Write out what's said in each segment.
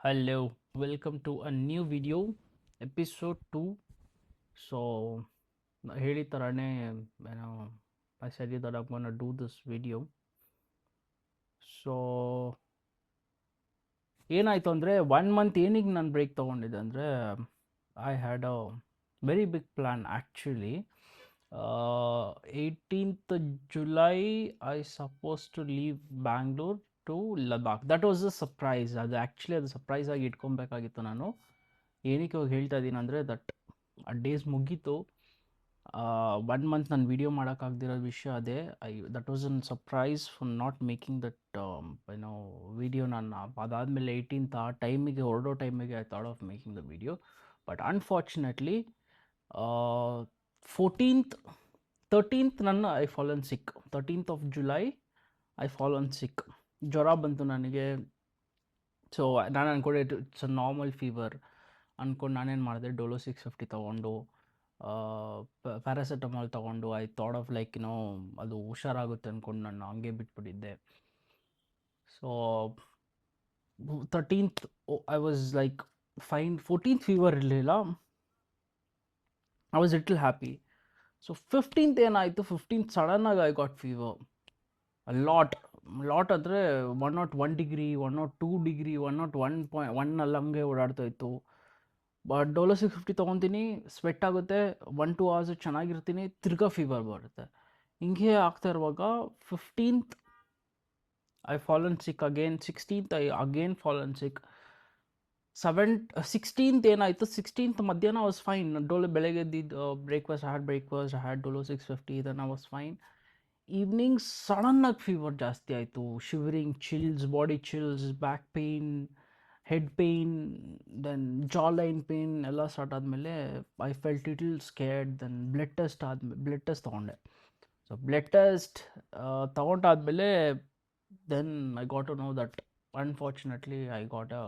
Hello, welcome to a new video, episode 2. So, Hedi Tarane, I said you that I'm gonna do this video. So, ಏನಾಯ್ತು ಅಂದರೆ 1 month ಏನಿಗೆ ನಾನು break ತೊಗೊಂಡಿದ್ದೆ ಅಂದರೆ I had a very big plan actually 18th July I supposed to leave Bangalore to Ladakh. That was a surprise. ಅದು actually ಅದು surprise ಆಗಿ ಇಟ್ಕೊಬೇಕಾಗಿತ್ತು ನಾನು. ಏನಕ್ಕೆ ಇವಾಗ ಹೇಳ್ತಾ ಇದ್ದೀನಿ ಅಂದರೆ ಆ ಡೇಸ್ ಮುಗೀತು. 1 ಮಂತ್ ನಾನು ವೀಡಿಯೋ ಮಾಡೋಕ್ಕಾಗ್ದಿರೋ ವಿಷಯ ಅದೇ. That was an surprise for not making that video. ನಾನು ಅದಾದಮೇಲೆ 18th ಆ ಟೈಮಿಗೆ ಹೊರಡೋ ಟೈಮಿಗೆ I thought of making the video. But unfortunately 14th 13th ನನ್ನ I fallen sick. 13th of July I fallen sick. ಜ್ವರ ಬಂತು ನನಗೆ. ಸೊ ನಾನು ಅಂದ್ಕೊಂಡೆ ಇಟ್ಸ್ ಅ ನಾರ್ಮಲ್ ಫೀವರ್ ಅಂದ್ಕೊಂಡು ನಾನೇನು ಮಾಡಿದೆ, ಡೋಲೋ 650 ತೊಗೊಂಡು ಪ್ಯಾರಾಸೆಟಮಾಲ್ ತೊಗೊಂಡು ಐ ಥಾಟ್ ಆಫ್ ಅದು ಹುಷಾರಾಗುತ್ತೆ ಅಂದ್ಕೊಂಡು ನಾನು ಹಂಗೆ ಬಿಟ್ಬಿಟ್ಟಿದ್ದೆ. So 13th I was like fine. 14th fever ಇರಲಿಲ್ಲ. I was little happy. So 15th ಏನಾಯಿತು, 15th ಸಡನ್ನಾಗಿ ಐ ಗಾಟ್ ಫೀವರ್. ಲಾಟ್ ಅಂದರೆ 101 ಡಿಗ್ರಿ, 102 ಡಿಗ್ರಿ, 101.1 ಅಲ್ಲಿ ಹಂಗೆ ಓಡಾಡ್ತಾ ಇತ್ತು. ಬಟ್ ಡೋಲೋ 650 ತೊಗೊತೀನಿ, ಸ್ವೆಟ್ ಆಗುತ್ತೆ, 1-2 hours ಚೆನ್ನಾಗಿರ್ತೀನಿ, ತಿರ್ಗಾ ಫೀವರ್ ಬರುತ್ತೆ. ಹಿಂಗೆ ಆಗ್ತಾ ಇರುವಾಗ 15th I fallen sick again. 16th I again fallen sick. 16th ಏನಾಯಿತು, 16th ಮಧ್ಯಾಹ್ನ ವಾಸ್ ಫೈನ್. ಡೋಲೋ ಬೆಳಗ್ಗೆ ಎದ್ದಿದ್ದು breakfast, I had Dolo 650, then I was fine. Evening ಸಡನ್ನಾಗಿ ಫೀವರ್ ಜಾಸ್ತಿ ಆಯಿತು. Shivering, chills, body chills, back pain, head pain, then jaw line pain ಎಲ್ಲ start ಆದಮೇಲೆ I felt little scared. Then blood test ತೊಗೊಂಡೆ. So blood test ತೊಗೊಂಡಾದ್ಮೇಲೆ then I got to know that unfortunately I got a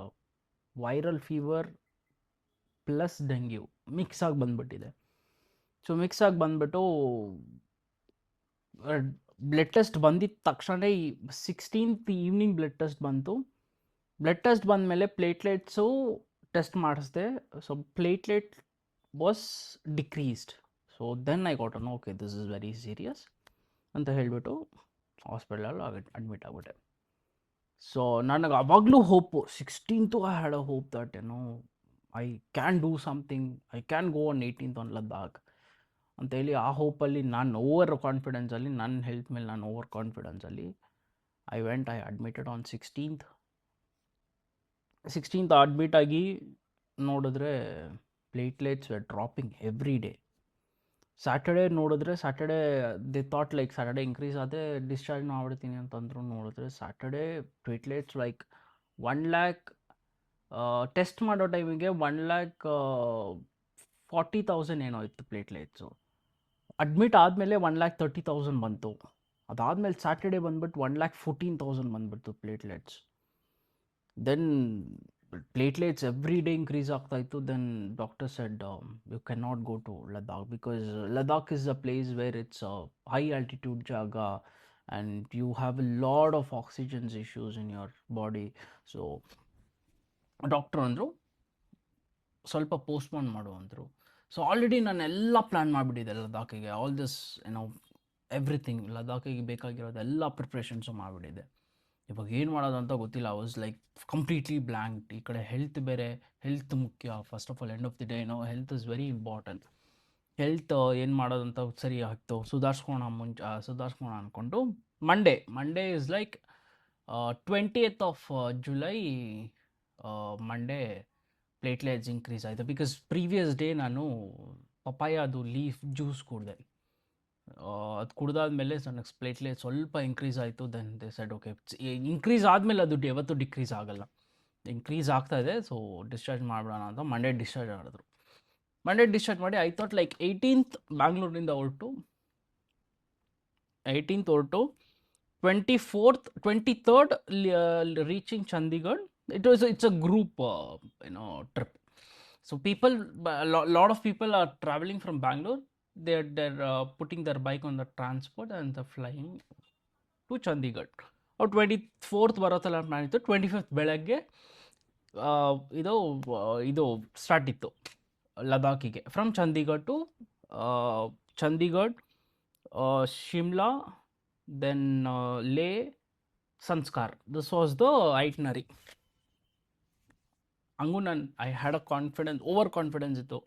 viral fever plus dengue mix ಆಗಿ ಬಂದುಬಿಟ್ಟಿದೆ. So mix ಆಗಿ ಬಂದುಬಿಟ್ಟು blood test ಬಂದಿದ್ದ ತಕ್ಷಣ 16th ಈವ್ನಿಂಗ್ ಬ್ಲಡ್ ಟೆಸ್ಟ್ ಬಂತು. Blood test ಬಂದಮೇಲೆ ಪ್ಲೇಟ್ಲೆಟ್ಸು ಟೆಸ್ಟ್ ಮಾಡಿಸ್ದೆ. So platelet was decreased. So then I got know okay this is very serious ಅಂತ ಹೇಳಿಬಿಟ್ಟು ಹಾಸ್ಪಿಟಲಲ್ಲಿ ಅಡ್ಮಿಟ್ ಆಗಿಬಿಟ್ಟೆ. ಸೊ ನನಗೆ ಅವಾಗಲೂ hope, 16th I had a hope that I can do something, I can go on 18th on Ladakh ಅಂತೇಳಿ ಆ ಹೋಪಲ್ಲಿ ನಾನು over ಕಾನ್ಫಿಡೆನ್ಸಲ್ಲಿ, ನನ್ನ ಹೆಲ್ತ್ ಮೇಲೆ ನಾನು ಓವರ್ ಕಾನ್ಫಿಡೆನ್ಸಲ್ಲಿ I admitted on 16th admit ಆಗಿ ನೋಡಿದ್ರೆ platelets were dropping every day. Saturday ನೋಡಿದ್ರೆ ದೇ ಥಾಟ್ ಸ್ಯಾಟರ್ಡೇ ಇನ್ಕ್ರೀಸ್ ಆದರೆ ಡಿಸ್ಚಾರ್ಜ್ ಮಾಡ್ಬಿಡ್ತೀನಿ ಅಂತಂದ್ರು. ನೋಡಿದ್ರೆ ಸ್ಯಾಟರ್ಡೇ ಪ್ಲೇಟ್ಲೆಟ್ಸ್ 1 lakh ಟೆಸ್ಟ್ ಮಾಡೋ ಟೈಮಿಗೆ 1,40,000 ಏನೋ ಇತ್ತು ಪ್ಲೇಟ್ಲೆಟ್ಸು. ಅಡ್ಮಿಟ್ ಆದಮೇಲೆ 1,30,000 ಬಂತು. ಅದಾದಮೇಲೆ ಸ್ಯಾಟರ್ಡೇ ಬಂದ್ಬಿಟ್ಟು 1,14,000 ಬಂದ್ಬಿಡ್ತು platelets. Then platelets every day increase ಆಗ್ತಾಯಿತ್ತು. Then doctor said you can not go to Ladakh because Ladakh is a place where it's high altitude ಜಾಗ and you have a lot of oxygens issues in your body. So doctor ಅಂದರು ಸ್ವಲ್ಪ postpone ಮಾಡು ಅಂದರು. So already ನಾನು ಎಲ್ಲ plan ಮಾಡಿಬಿಟ್ಟಿದ್ದೆ ಲದ್ದಾಖಿಗೆ. All this everything ಲದ್ದಾಖಿಗೆ ಬೇಕಾಗಿರೋದೆಲ್ಲ ಪ್ರಿಪ್ರೇಷನ್ಸು ಮಾಡಿಬಿಟ್ಟಿದ್ದೆ. ಇವಾಗ ಏನು ಮಾಡೋದು ಅಂತ ಗೊತ್ತಿಲ್ಲ. I was completely blank. ಈ ಕಡೆ ಹೆಲ್ತ್ ಬೇರೆ, ಹೆಲ್ತ್ ಮುಖ್ಯ. First of all end of the day health is very important. Health ಏನು ಮಾಡೋದಂತ ಸರಿ ಆಗ್ತು, ಸುಧಾರಿಸ್ಕೋಣ ಅಂದ್ಕೊಂಡು Monday is 20th of July Monday platelets increase ಆಯಿತು. ಬಿಕಾಸ್ ಪ್ರೀವಿಯಸ್ ಡೇ ನಾನು ಪಪಾಯದು ಲೀಫ್ ಜ್ಯೂಸ್ ಕುಡಿದೆ. ಅದು ಕುಡ್ದಾದ್ಮೇಲೆ ನನಗೆ ಪ್ಲೇಟ್ಲೆಟ್ ಸ್ವಲ್ಪ ಇನ್ಕ್ರೀಸ್ ಆಯಿತು. Then they said okay, increase ಆದಮೇಲೆ ಅದು ಯಾವತ್ತೂ ಡಿಕ್ರೀಸ್ ಆಗಲ್ಲ, ಇನ್ಕ್ರೀಸ್ ಆಗ್ತಾ ಇದೆ, ಸೊ ಡಿಸ್ಚಾರ್ಜ್ ಮಾಡೋಣ ಅಂತ ಮಂಡೇ ಡಿಸ್ಚಾರ್ಜ್ ಮಾಡಿದ್ರು. ಮಂಡೇ ಡಿಸ್ಚಾರ್ಜ್ ಮಾಡಿ ಐ ಥಾಟ್ 18th ಬ್ಯಾಂಗ್ಳೂರಿನಿಂದ ಹೊರಟು 23rd reaching Chandigarh. It's a group trip. So lot of people are traveling from Bangalore. They're putting their bike on the transport and they're flying to Chandigarh. 24th ಬರೋ ಥರ plan ಇತ್ತು. 25th ಬೆಳಗ್ಗೆ ಇದು ಇದು start ಇತ್ತು ಲದಾಖಿಗೆ. From Chandigarh to Chandigarh, Shimla, then Leh, Zanskar. This was the itinerary. ಹಂಗೂ I had a confidence, over confidence ಇತ್ತು.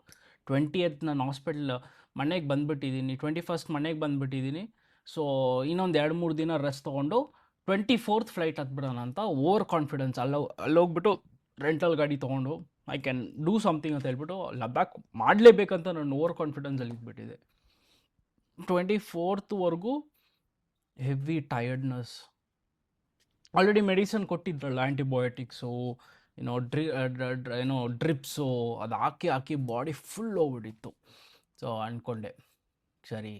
20th ನಾನು ಹಾಸ್ಪಿಟ್ಲ್ ಮನೆಗೆ ಬಂದುಬಿಟ್ಟಿದ್ದೀನಿ, 21st ಮನೆಗೆ ಬಂದುಬಿಟ್ಟಿದ್ದೀನಿ. ಸೊ ಇನ್ನೊಂದು 2-3 ದಿನ ರೆಸ್ಟ್ ತೊಗೊಂಡು 24th ಫ್ಲೈಟ್ ಹತ್ಬಿಡೋಣ ಅಂತ ಓವರ್ ಕಾನ್ಫಿಡೆನ್ಸ್. ಅಲ್ಲೋಗ್ಬಿಟ್ಟು ರೆಂಟಲ್ ಗಾಡಿ ತೊಗೊಂಡು ಐ ಕ್ಯಾನ್ ಡೂ ಸಮಥಿಂಗ್ ಅಂತ ಹೇಳ್ಬಿಟ್ಟು ಲದ್ದಾಖ್ ಮಾಡಲೇಬೇಕಂತ ನಾನು ಓವರ್ ಕಾನ್ಫಿಡೆನ್ಸಲ್ಲಿ ಇದ್ಬಿಟ್ಟಿದೆ. 24thವರೆಗೂ ಹೆವಿ ಟಯರ್ಡ್ನೆಸ್. ಆಲ್ರೆಡಿ ಮೆಡಿಸನ್ ಕೊಟ್ಟಿದ್ರಲ್ಲ, ಆ್ಯಂಟಿಬಯೋಟಿಕ್ಸು, ಡ್ರಿಪ್ಸು, ಅದು ಹಾಕಿ ಬಾಡಿ ಫುಲ್ ಹೋಗ್ಬಿಟ್ಟಿತ್ತು. ಸೊ ಅಂದ್ಕೊಂಡೆ ಸರಿ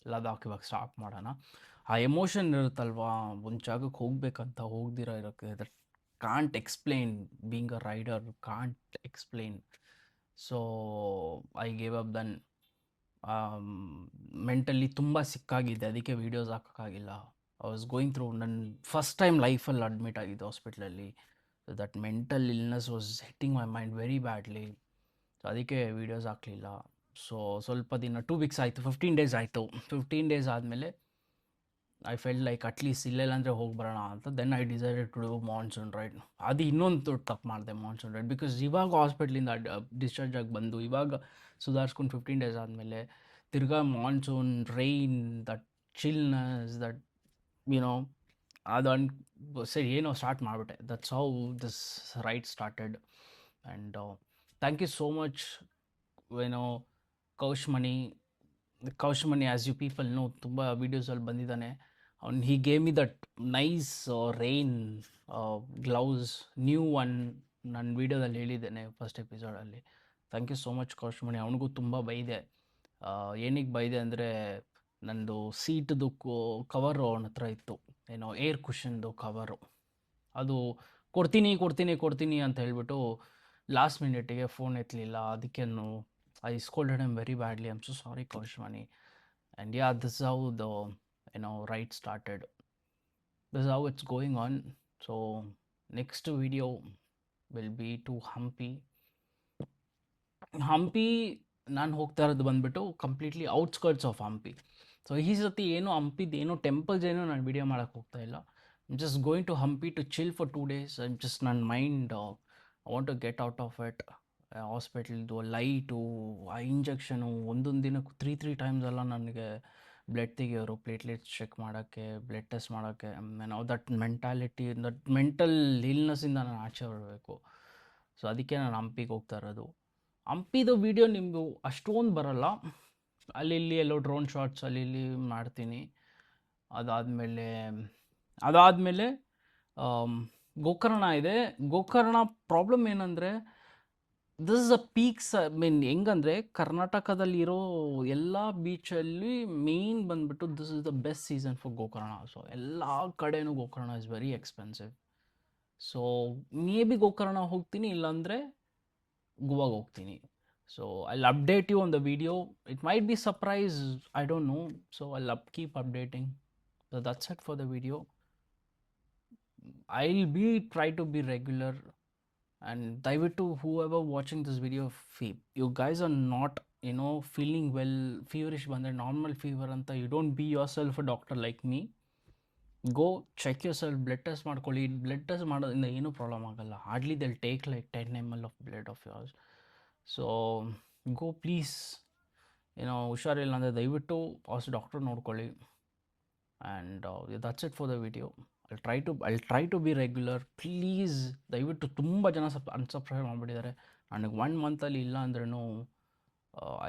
ಲದಾಖ್ ಇವಾಗ ಸ್ಟಾಪ್ ಮಾಡೋಣ. ಆ ಎಮೋಷನ್ ಇರುತ್ತಲ್ವಾ, ಒಂದು ಜಾಗಕ್ಕೆ ಹೋಗ್ಬೇಕಂತ ಹೋಗ್ದಿರೋ ಇರೋಕ್ಕೆ, that can't explain. Being a rider can't explain. So I gave up then. Mentally ತುಂಬ ಸಿಕ್ಕಾಗಿದೆ, ಅದಕ್ಕೆ ವೀಡಿಯೋಸ್ ಹಾಕೋಕ್ಕಾಗಿಲ್ಲ. ಐ ವಾಸ್ ಗೋಯಿಂಗ್ ಥ್ರೂ, ನನ್ನ ಫಸ್ಟ್ ಟೈಮ್ ಲೈಫಲ್ಲಿ ಅಡ್ಮಿಟ್ ಆಗಿದ್ದು ಹಾಸ್ಪಿಟ್ಲಲ್ಲಿ. That mental illness was hitting my mind very badly. So ಅದಕ್ಕೆ videos ಹಾಕಲಿಲ್ಲ. ಸೊ ಸ್ವಲ್ಪ ದಿನ, 2 ವೀಕ್ಸ್ ಆಯಿತು, 15 ಡೇಸ್ ಆಯಿತು. 15 ಡೇಸ್ ಆದಮೇಲೆ ಐ ಫೆಲ್ಟ್ ಲೈಕ್ ಅಟ್ಲೀಸ್ಟ್ ಇಲ್ಲೆಲ್ಲ ಅಂದರೆ ಹೋಗಿ ಬರೋಣ ಅಂತ. Then I decided to do monsoon ride. ಅದು ಇನ್ನೊಂದು ದೊಡ್ಡ ತಪ್ಪು ಮಾಡಿದೆ, ಮಾನ್ಸೂನ್ ರೈಡ್. ಬಿಕಾಸ್ ಇವಾಗ ಹಾಸ್ಪಿಟ್ಲಿಂದ ಡಿಸ್ಚಾರ್ಜ್ ಆಗಿ ಬಂದು ಇವಾಗ ಸುಧಾರಿಸ್ಕೊಂಡು 15 ಡೇಸ್ ಆದಮೇಲೆ ತಿರ್ಗಾ monsoon, rain, that chillness, that ಅದು ಸರಿ ಏನೋ ಸ್ಟಾರ್ಟ್ ಮಾಡಿಬಿಟ್ಟೆ. That's how this ride started. And thank you so much Kaushmani. As you people know, ತುಂಬ ವೀಡಿಯೋಸಲ್ಲಿ ಬಂದಿದ್ದಾನೆ. He gave me that nice rain gloves, new one. ನಾನು ವೀಡಿಯೋದಲ್ಲಿ ಹೇಳಿದ್ದೇನೆ ಫಸ್ಟ್ ಎಪಿಸೋಡಲ್ಲಿ. Thank you so much Kaushmani. ಅವನಿಗೂ ತುಂಬ ಬೈದೆ. ಏನಕ್ಕೆ ಬೈದೆ ಅಂದರೆ, ನಂದು ಸೀಟ್ದು ಕವರು ಅವನ ಹತ್ರ ಇತ್ತು, ಏರ್ ಕುಷನ್ದು ಕವರು. ಅದು ಕೊಡ್ತೀನಿ ಅಂತ ಹೇಳ್ಬಿಟ್ಟು ಲಾಸ್ಟ್ ಮಿನಿಟಿಗೆ ಫೋನ್ ಎತ್ತಲಿಲ್ಲ. ಅದಕ್ಕೆ I scolded him very badly. I am so sorry Kaushmani. And yeah, this how the ride started. This how it's going on. So next video will be to Hampi. ನಾನು ಹೋಗ್ತಾ ಇರೋದು ಬಂದುಬಿಟ್ಟು completely outskirts of Hampi. So ಈ ಸತಿ ಏನೋ ಹಂಪಿದು ಏನೋ temples ಏನೋ ನಾನು ವಿಡಿಯೋ ಮಾಡೋಕ್ಕೆ ಹೋಗ್ತಾ ಇಲ್ಲ. Just going to Hampi to chill for 2 days. Just ನನ್ನ mind I want to get out of it. ಹಾಸ್ಪಿಟಲ್ದು ಲೈಟು, ಆ ಇಂಜೆಕ್ಷನು, ಒಂದೊಂದು ದಿನಕ್ಕೂ 3 ಟೈಮ್ಸ್ ಎಲ್ಲ ನನಗೆ ಬ್ಲಡ್ ತೆಗಿಯೋರು, ಪ್ಲೇಟ್ಲೆಟ್ಸ್ ಚೆಕ್ ಮಾಡೋಕ್ಕೆ, ಬ್ಲಡ್ ಟೆಸ್ಟ್ ಮಾಡೋಕ್ಕೆ. ದಟ್ ಮೆಂಟಾಲಿಟಿ, ದಟ್ ಮೆಂಟಲ್ ಇಲ್ನೆಸ್ಸಿಂದ ನಾನು ಆಚೆ ಬರಬೇಕು. ಸೊ ಅದಕ್ಕೆ ನಾನು ಹಂಪಿಗೆ ಹೋಗ್ತಾ ಇರೋದು. ಹಂಪಿದು ವೀಡಿಯೋ ನಿಮಗೂ ಅಷ್ಟೊಂದು ಬರೋಲ್ಲ. ಅಲ್ಲಿ ಇಲ್ಲಿ ಎಲ್ಲೋ ಡ್ರೋನ್ ಶಾಟ್ಸ್ ಅಲ್ಲಿ ಇಲ್ಲಿ ಮಾಡ್ತೀನಿ. ಅದಾದಮೇಲೆ ಗೋಕರ್ಣ ಇದೆ. ಗೋಕರ್ಣ ಪ್ರಾಬ್ಲಮ್ ಏನಂದರೆ, ದಿಸ್ ಇಸ್ ಅ ಪೀಕ್ಸ್. ಹೆಂಗಂದರೆ, ಕರ್ನಾಟಕದಲ್ಲಿರೋ ಎಲ್ಲ ಬೀಚಲ್ಲಿ ಮೇಯ್ನ್ ಬಂದುಬಿಟ್ಟು this is the best season for Gokarna. So ಎಲ್ಲ ಕಡೆನೂ Gokarna is very expensive. So may be Gokarna ಹೋಗ್ತೀನಿ, ಇಲ್ಲಾಂದರೆ ಗೋವಾಗೆ ಹೋಗ್ತೀನಿ. So I'll update you on the video. It might be surprise, I don't know. So I'll keep updating. So that's it for the video. I'll try to be regular. And ದಯವಿಟ್ಟು whoever watching this video, you guys are not feeling well, feverish ಬಂದರೆ, normal fever ಅಂತ, you don't be yourself a doctor like me. Go check yourself, blood test ಮಾಡ್ಕೊಳ್ಳಿ. Blood test ಮಾಡೋದ್ರಿಂದ ಏನೂ problem ಆಗಲ್ಲ. Hardly they'll take like 10 ml of blood of yours. So go please. ಹುಷಾರಿಲ್ಲ ಅಂದರೆ ದಯವಿಟ್ಟು doctor ನೋಡ್ಕೊಳ್ಳಿ. And that's it for the video. I'll try to be regular. Please ದಯವಿಟ್ಟು. ತುಂಬ ಜನ ಅನ್ಸಬ್ಸ್ಕ್ರೈಬ್ ಮಾಡಿಬಿಟ್ಟಿದ್ದಾರೆ. ನನಗೆ 1 ಮಂತಲ್ಲಿ ಇಲ್ಲ ಅಂದ್ರೂ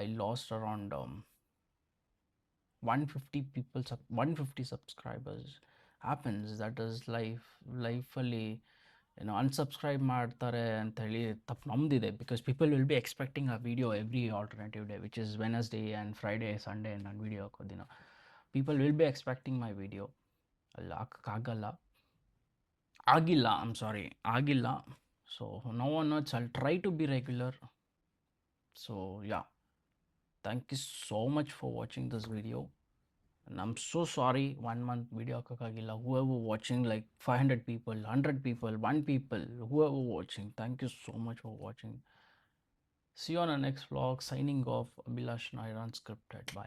I lost around 150 people, 150 subscribers. Happens, that is ಲೈಫಲ್ಲಿ ಅನ್ಸಬ್ಸ್ಕ್ರೈಬ್ ಮಾಡ್ತಾರೆ ಅಂತ ಹೇಳಿ ತಪ್ಪು ನಮ್ಮದಿದೆ. Because people will be expecting a video every alternative day, which is Wednesday and Friday, Sunday ನಾನು ವೀಡಿಯೋ ಹಾಕೋ ದಿನ. People will be expecting my video. ಅಲ್ಲಿ ಹಾಕೋಕ್ಕಾಗಲ್ಲ, ಆಗಿಲ್ಲ. So no one notes, I'll try to be regular. So yeah, thank you so much for watching this video. And I'm so sorry 1 month video ಹಾಕೋಕ್ಕಾಗಿಲ್ಲ. Whoever watching, like 500 people, 100 people, 1 people, whoever watching, thank you so much for watching. See you on our next vlog. Signing off, Abhilash Nair Unscripted. Bye.